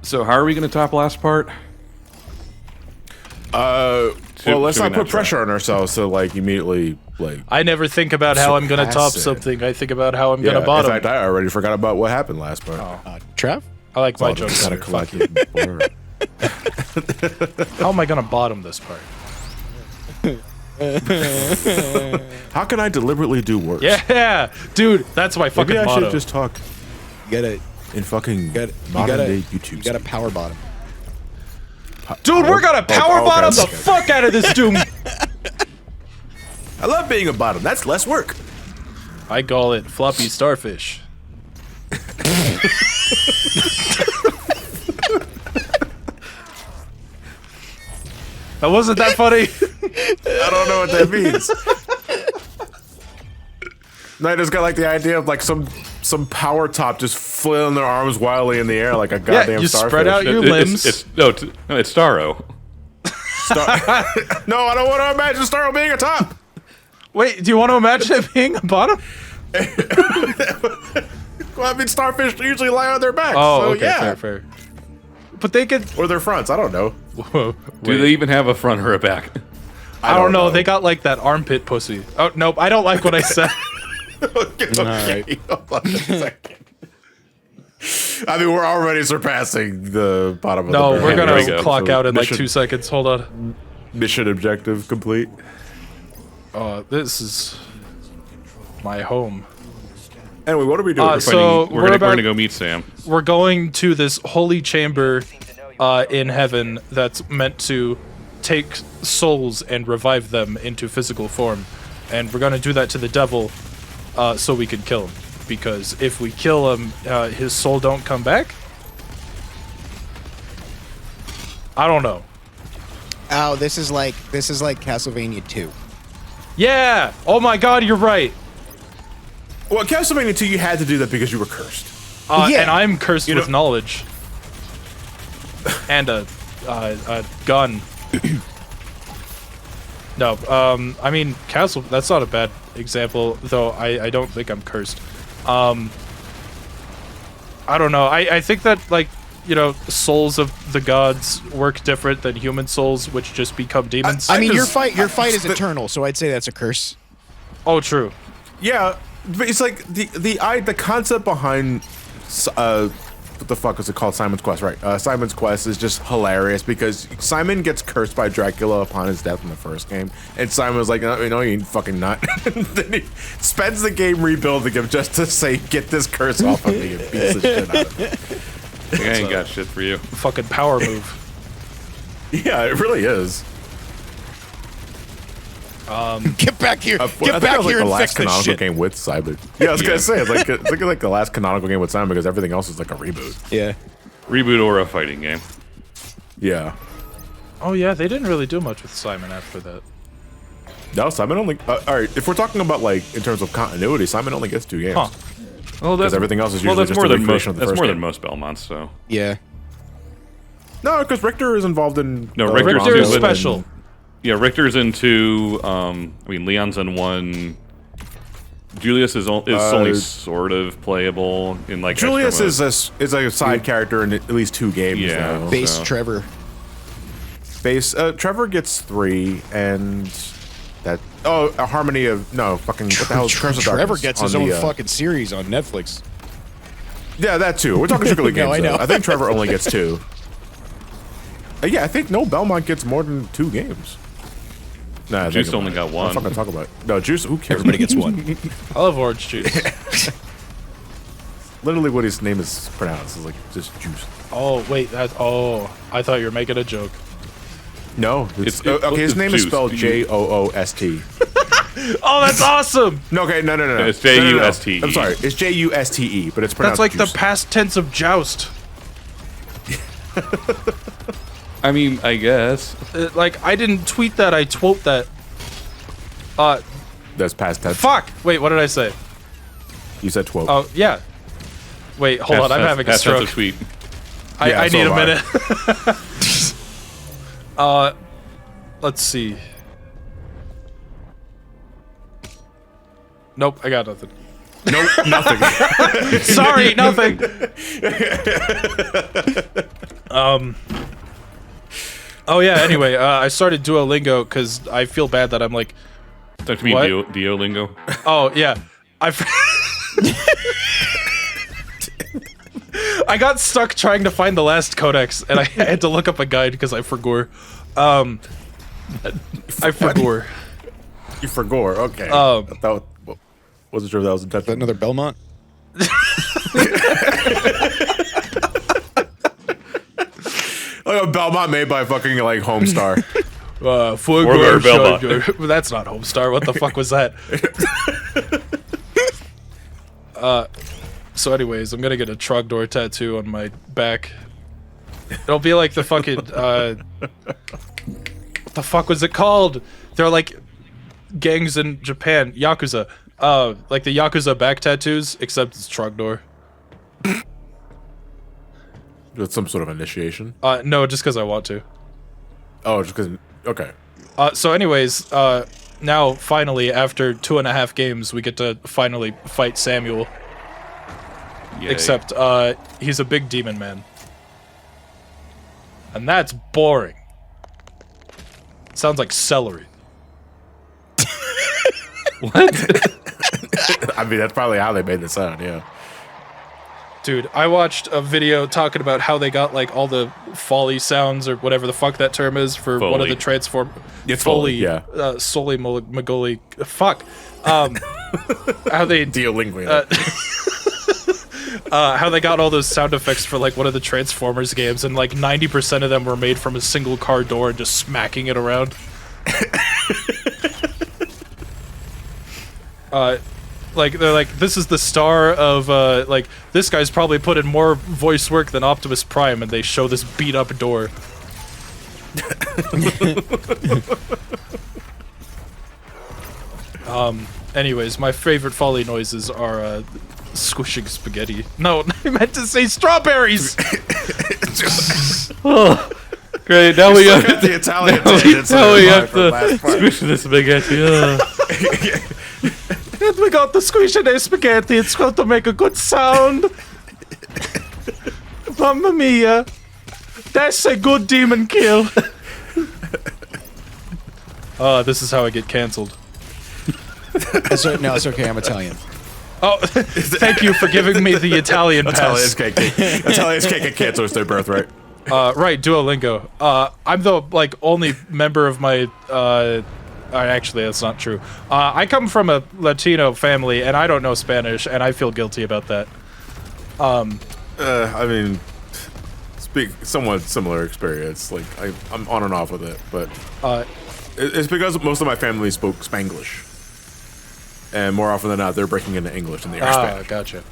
So how are we going to top last part? Well, let's not put pressure on ourselves to like immediately like. I never think about how I'm gonna top it. something. I think about how I'm gonna bottom. In fact, I already forgot about what happened last part. Trev? I like my jokes. Kind of collected. How am I gonna bottom this part? How can I deliberately do worse? Yeah, dude, that's my fucking Maybe I motto. should just talk You gotta, in fucking you modern gotta, day YouTube. you gotta power bottom. Dude, we're gonna power bottom the fuck out of this doom. I love being a bottom. That's less work. I call it floppy starfish. That wasn't that funny. I don't know what that means. I just got like the idea of like some power top just flailing their arms wildly in the air like a goddamn you starfish. spread out your limbs. It's Starro. No, I don't want to imagine Starro being a top. Wait, do you want to imagine it being a bottom? Well, I mean, starfish usually lie on their backs. Oh, so okay, yeah. fair. But they could. Or their fronts. I don't know. Whoa, Do they even have a front or a back? I don't know. They got like that armpit pussy. Oh nope, I don't like what I said. Okay. Hold on a second. I mean, we're already surpassing the bottom of the No, barrel. we're There we gonna go. clock So out in like mission- 2 seconds. Hold on. Mission objective complete. This is my home. Anyway, what are we doing? So we're gonna go meet Sam. We're going to this holy chamber in heaven that's meant to take souls and revive them into physical form, and we're gonna do that to the devil so we can kill him. Because if we kill him, his soul don't come back. I don't know. Oh, this is like Castlevania 2. Yeah. Oh my God, you're right. Well, Castlevania 2, you had to do that because you were cursed. Yeah. And I'm cursed with knowledge. And a gun. No, I mean, Castle, that's not a bad example, though I don't think I'm cursed. I don't know. I think that, like, you know, souls of the gods work different than human souls, which just become demons. I mean, your just- fight is eternal, so I'd say that's a curse. Oh, true. Yeah, but it's like the concept behind what the fuck is it called? Simon's Quest, right? Simon's Quest is just hilarious because Simon gets cursed by Dracula upon his death in the first game, and Simon was like, "No, you ain't fucking not." Then he spends the game rebuilding him just to say, "Get this curse off of me," and beats the shit out of him. I ain't got shit for you. Fucking power move. Yeah, it really is. Get back here! I Get think back that was like here the and last fix this canonical shit! game with Simon. Yeah, I was gonna say it's like the last canonical game with Simon because everything else is like a reboot. Yeah. Reboot or a fighting game. Yeah. Oh yeah, they didn't really do much with Simon after that. No, Simon only. All right, if we're talking about like in terms of continuity, Simon only gets 2 games. Huh. Well, Because everything else is usually that's just more a than recreation most. of the That's first more game. than most Belmonts, so. Yeah. No, because Richter is involved in. No, Richter's Richter is good. special. Yeah, Richter's in 2. I mean, Leon's in 1. Julius is only sort of playable in like. Julius extra is a side character in at least 2 games Yeah. now. Base So- Trevor. Trevor gets 3, and that. Oh, a harmony of no fucking. What the hell is Curse of Trevor Darkness gets his on own the, fucking series on Netflix. Yeah, that too. We're talking strictly No, games. I know. I think Trevor only gets 2. Yeah, I think no Belmont gets more than 2 games. Nah, I Juice think only about got it. 1. I'm fucking talk about it. No, Juice. Who cares? Everybody gets one. I love orange juice. Literally, what his name is pronounced is like just Juice. Oh wait, I thought you were making a joke. No, It's- okay. His it's name is Juice. spelled Joost. Oh, that's awesome. No, okay, no. It's No, no, no. Juste. I'm sorry, it's Juste, but it's That's pronounced like Juice. the past tense of joust. I mean, I guess. Like I didn't tweet that, I twote that. That's past tense. Fuck. Wait, what did I say? You said 12. Oh yeah. Wait, hold on. I'm having a Past tense of stroke. sweet. Yeah, I so need a am I. minute. Let's see. Nope, I got nothing. Nope, nothing. Sorry, nothing. Oh yeah. Anyway, I started Duolingo because I feel bad that I'm like, Talk to me, What? Duolingo. oh yeah, I got stuck trying to find the last codex, and I had to look up a guide because I forgot. I forgot. You forgot. Okay. I thought, wasn't sure if that was intentional. Another Belmont. Like a Belmont made by fucking like Homestar. Forgot Belmont. That's not Homestar. What the fuck was that? So anyways, I'm gonna get a Trogdor tattoo on my back. It'll be like the fucking, what the fuck was it called? They're like gangs in Japan, Yakuza. Like the Yakuza back tattoos, except it's Trogdor. With some sort of initiation. No, just because I want to. Oh, just because. Okay. So anyways, now finally, after 2.5 games, we get to finally fight Samuel. Yay. Except, he's a big demon man. And that's boring. Sounds like celery. I mean, that's probably how they made the sound. Yeah. Dude, I watched a video talking about how they got, like, all the Foley sounds, or whatever the fuck that term is, for one of Foley. the transform... It's Foley, yeah. Soli Magoli... Fuck. How they... Duolingo. How they got all those sound effects for, like, one of the Transformers games, and, like, 90% of them were made from a single car door and just smacking it around. Like, they're like, this is the star of, like, this guy's probably put in more voice work than Optimus Prime, and they show this beat-up door. Anyways, my favorite Foley noises are, squishing spaghetti. No, I meant to say strawberries! Oh, great. Now we got the Italian. Now we have to squish this spaghetti. And we got the squishing spaghetti. It's going to make a good sound. Mamma mia. That's a good demon kill. This is how I get cancelled. No, it's okay. I'm Italian. Oh, thank you for giving me the Italian pass. Italians can't get canceled. It's their birthright. Right, Duolingo. I'm the, like, only member of my, actually, that's not true. I come from a Latino family, and I don't know Spanish, and I feel guilty about that. I mean, somewhat similar experience. Like, I'm on and off with it, but it's because most of my family spoke Spanglish. And more often than not, they're breaking into English and they are Spanish. Gotcha.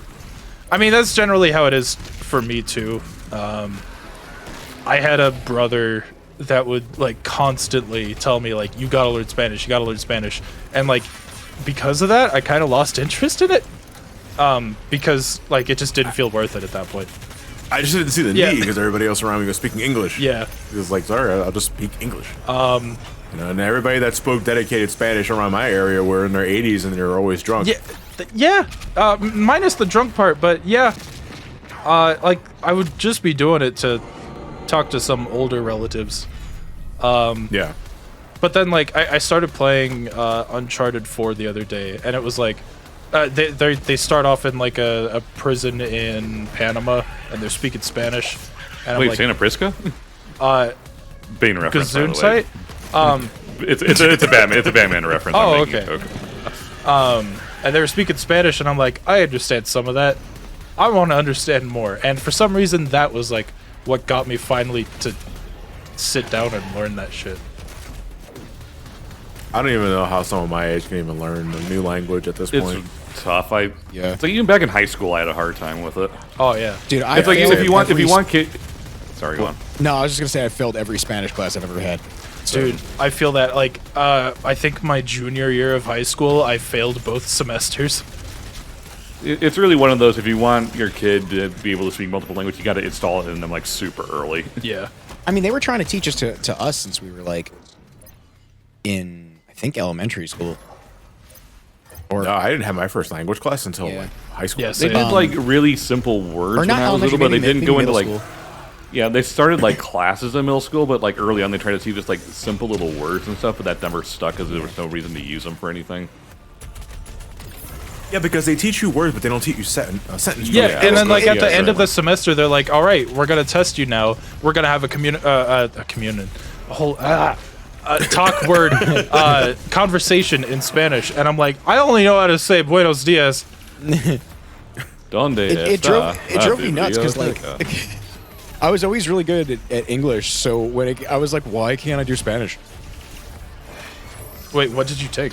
I mean, that's generally how it is for me, too. I had a brother that would, like, constantly tell me, like, you gotta learn Spanish, you gotta learn Spanish. And, like, because of that, I kind of lost interest in it. Because, like, it just didn't feel worth it at that point. I just didn't see the need because everybody else around me was speaking English. Yeah. It was like, sorry, I'll just speak English. You know, and everybody that spoke dedicated Spanish around my area were in their 80s and they were always drunk. Yeah, minus the drunk part, but yeah. Like, I would just be doing it to talk to some older relatives. Yeah. But then, like, I started playing Uncharted 4 the other day, and it was like, they start off in, like, a prison in Panama, and they're speaking Spanish. And Wait, I'm like, Santa Prisca? Bane reference, by the way. Gesundheit? It's a Batman reference. Oh, I'm making. okay. And they were speaking Spanish, and I'm like, I understand some of that. I want to understand more. And for some reason, that was, like, what got me finally to sit down and learn that shit. I don't even know how someone my age can even learn a new language at this point. It's tough. Yeah. It's like even back in high school, I had a hard time with it. Oh, yeah. Dude, It's like if you want kid. Sorry, go on. No, I was just gonna say I failed every Spanish class I've ever had. Dude, I feel that, like, I think my junior year of high school, I failed both semesters. It's really one of those, if you want your kid to be able to speak multiple languages, you got to install it in them, like, super early. Yeah. I mean, they were trying to teach us to us since we were, like, in, I think, elementary school. Or No, I didn't have my first language class until Yeah. like high school. Yeah, They same. did, like, really simple words Or when not I was little, elementary, but they maybe didn't go into, middle like... school. Yeah, they started like classes in middle school, but like early on they tried to teach just like simple little words and stuff, but that never stuck because there was no reason to use them for anything. Yeah, because they teach you words, but they don't teach you sentences. Yeah, and then like at the Yeah, end of right. the semester, they're like, "All right, we're gonna test you now. We're gonna have a talk word conversation in Spanish." And I'm like, I only know how to say "Buenos dias." Donde It drove me nuts because like I was always really good at English, so when I was like, why can't I do Spanish? Wait, what did you take?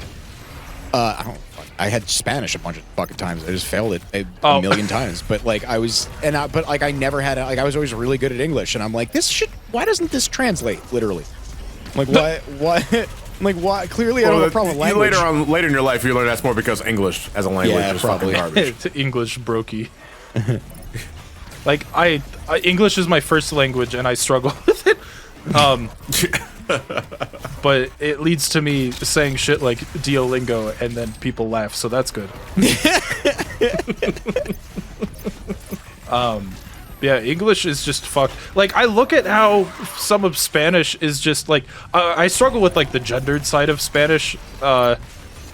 I don't. I had Spanish a bunch of fucking times. I just failed it a Oh. million times. But like I was, but like I never had. Like I was always really good at English, and I'm like, this should. Why doesn't this translate literally? Like why? Why? Like why? Clearly, I don't have a problem with language. Later in your life, you learn that's more because English as a language Yeah, is probably. fucking garbage. It's English brokey. Like I English is my first language, and I struggle with it. But it leads to me saying shit like Duolingo, and then people laugh, so that's good. Yeah, English is just fucked. Like, I look at how some of Spanish is just like I struggle with like the gendered side of Spanish.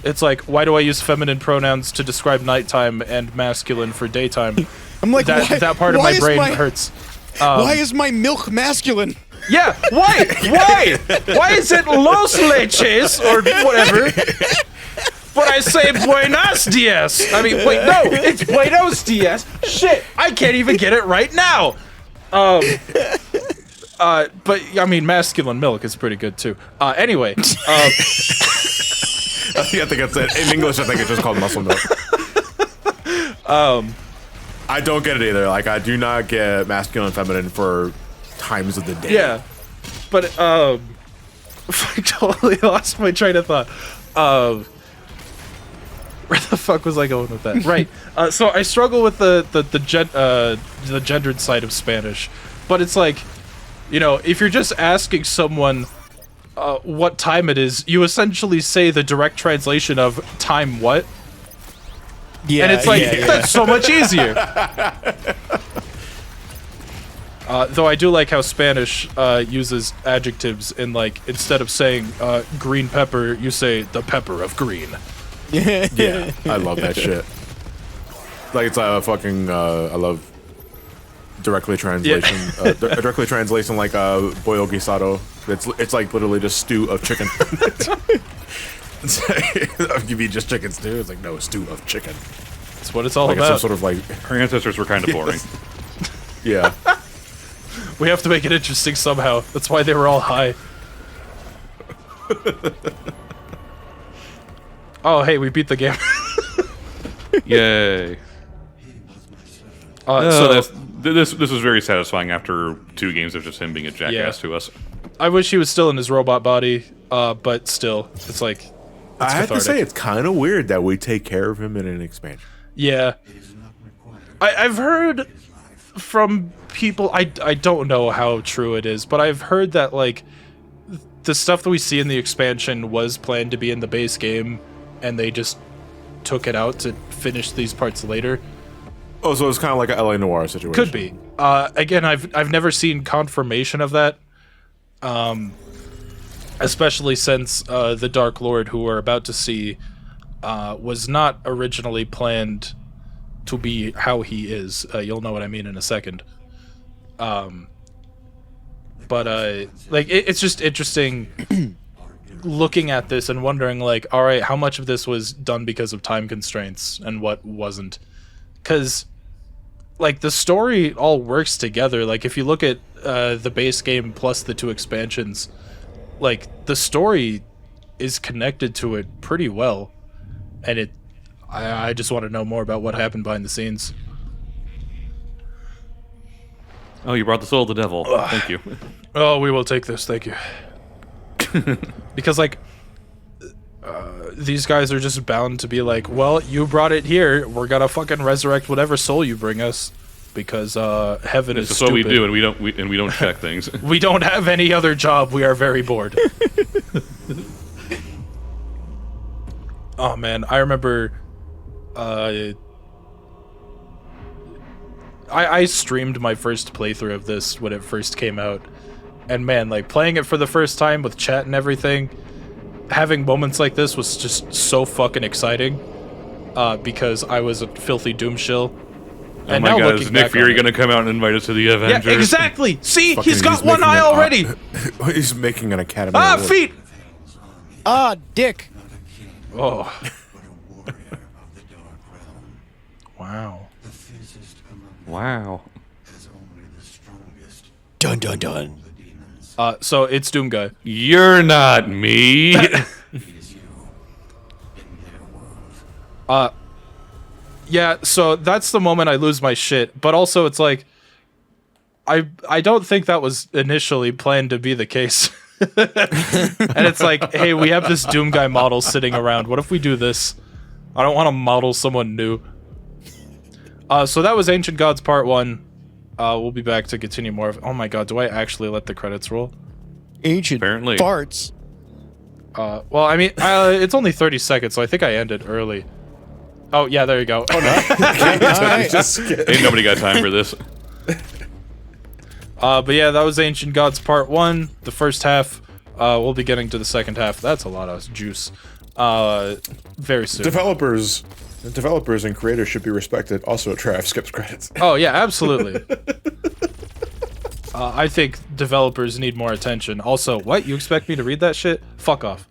It's like, why do I use feminine pronouns to describe nighttime and masculine for daytime? I'm like, that part of why my is brain hurts. Why is my milk masculine? Yeah, why? Why is it los leches or whatever? But I say buenos dias. I mean, wait, no, it's buenos dias. Shit, I can't even get it right now. But I mean, masculine milk is pretty good too. Anyway, I think it's in English. I think it's just called muscle milk. I don't get it either. Like, I do not get masculine and feminine for times of the day. yeah, but I totally lost my train of thought. Where the fuck was I going with that? Right. So I struggle with the gendered side of Spanish, but it's like, you know, if you're just asking someone what time it is, you essentially say the direct translation of time what, Yeah, and it's like that's so much easier. Though I do like how Spanish uses adjectives in, like, instead of saying green pepper, you say the pepper of green. Yeah, I love that shit. Like, it's fucking. I love directly translation. Directly translation like boil guisado. It's like literally just stew of chicken. You mean just chicken stew? It's like, no, stew of chicken. That's what it's all Like it's about. some sort of like, Our ancestors were kind of boring. yeah. We have to make it interesting somehow. That's why they were all high. Oh, hey, we beat the game. Yay! So This was very satisfying after 2 games of just him being a jackass to us. I wish he was still in his robot body, but still, it's like, it's I have to cathartic. say, it's kind of weird that we take care of him in an expansion. Yeah. I've heard from people, I don't know how true it is, but I've heard that, like, the stuff that we see in the expansion was planned to be in the base game, and they just took it out to finish these parts later. Oh, so it's kind of like a LA Noire situation. Could be. Again, I've never seen confirmation of that. Especially since the Dark Lord, who we're about to see, was not originally planned to be how he is. You'll know what I mean in a second. But like it's just interesting looking at this and wondering, like, all right, how much of this was done because of time constraints and what wasn't? Because, like, the story all works together. Like, if you look at the base game plus the 2 expansions, like, the story is connected to it pretty well, and I just want to know more about what happened behind the scenes. Oh, you brought the soul of the devil. Thank you. Oh, we will take this, thank you. Because, like, these guys are just bound to be like, well, you brought it here, we're gonna fucking resurrect whatever soul you bring us, because heaven is That's stupid. what we do, and we don't check things. We don't have any other job. We are very bored. Oh man, I remember I streamed my first playthrough of this when it first came out, and man, like playing it for the first time with chat and everything, having moments like this was just so fucking exciting, because I was a filthy Doom shill. Oh And my now god, looking is Nick back Fury on it- gonna come out and invite us to the Avengers? Yeah, exactly. See, Fucking- he's got he's one making eye an- already. He's making an Academy Ah, Award. feet. Ah, dick. Oh. Wow. Wow. Dun dun dun. So it's Doom Guy. You're not me. Yeah, so that's the moment I lose my shit. But also, it's like, I don't think that was initially planned to be the case. And it's like, hey, we have this Doom Guy model sitting around. What if we do this? I don't want to model someone new. So that was Ancient Gods Part 1. We'll be back to continue more of. Oh my god, do I actually let the credits roll? Ancient Apparently. farts. Well, I mean, it's only 30 seconds, so I think I ended early. Oh, yeah, there you go. Oh, no. Just skip. Ain't nobody got time for this. But yeah, that was Ancient Gods Part 1, the first half. We'll be getting to the second half. That's a lot of juice. Very soon. Developers and creators should be respected. Also, Trav skips credits. Oh, yeah, absolutely. I think developers need more attention. Also, what? You expect me to read that shit? Fuck off.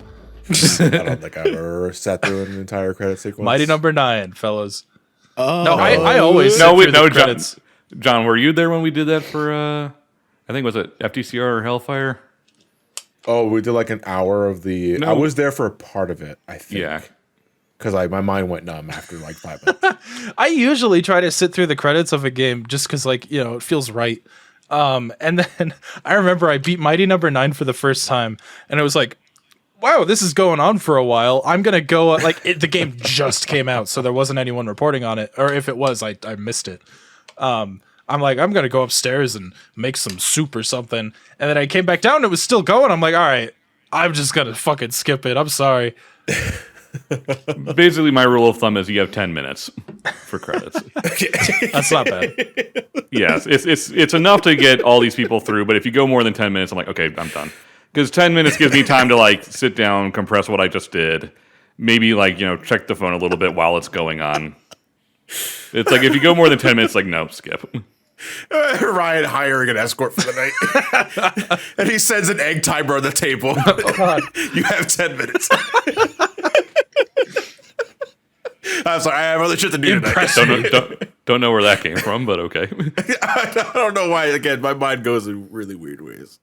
I don't think I've ever sat through an entire credit sequence. Mighty number 9, fellas. Oh. No, I always sit No, through the John. credits. John, were you there when we did that for? I think was it FTCR or Hellfire? Oh, we did like an hour of the. No. I was there for a part of it. I think. Yeah. Because my mind went numb after like 5 minutes. I usually try to sit through the credits of a game just because, like, you know, it feels right. And then I remember I beat Mighty number 9 for the first time, and it was like, wow, this is going on for a while. I'm gonna go the game just came out, so there wasn't anyone reporting on it, or if it was, I missed it. I'm like, I'm gonna go upstairs and make some soup or something, and then I came back down and it was still going. I'm like, all right, I'm just gonna fucking skip it. I'm sorry. Basically, my rule of thumb is you have 10 minutes for credits. That's not bad. Yes, it's enough to get all these people through. But if you go more than 10 minutes, I'm like, okay, I'm done. Because 10 minutes gives me time to like sit down, compress what I just did, maybe like check the phone a little bit while it's going on. It's like if you go more than 10 minutes, like no, skip. Ryan hiring an escort for the night, and he sends an egg timer on the table. You have 10 minutes. I'm sorry, I have other shit to do tonight. Don't know where that came from, but okay. I don't know why. Again, my mind goes in really weird ways.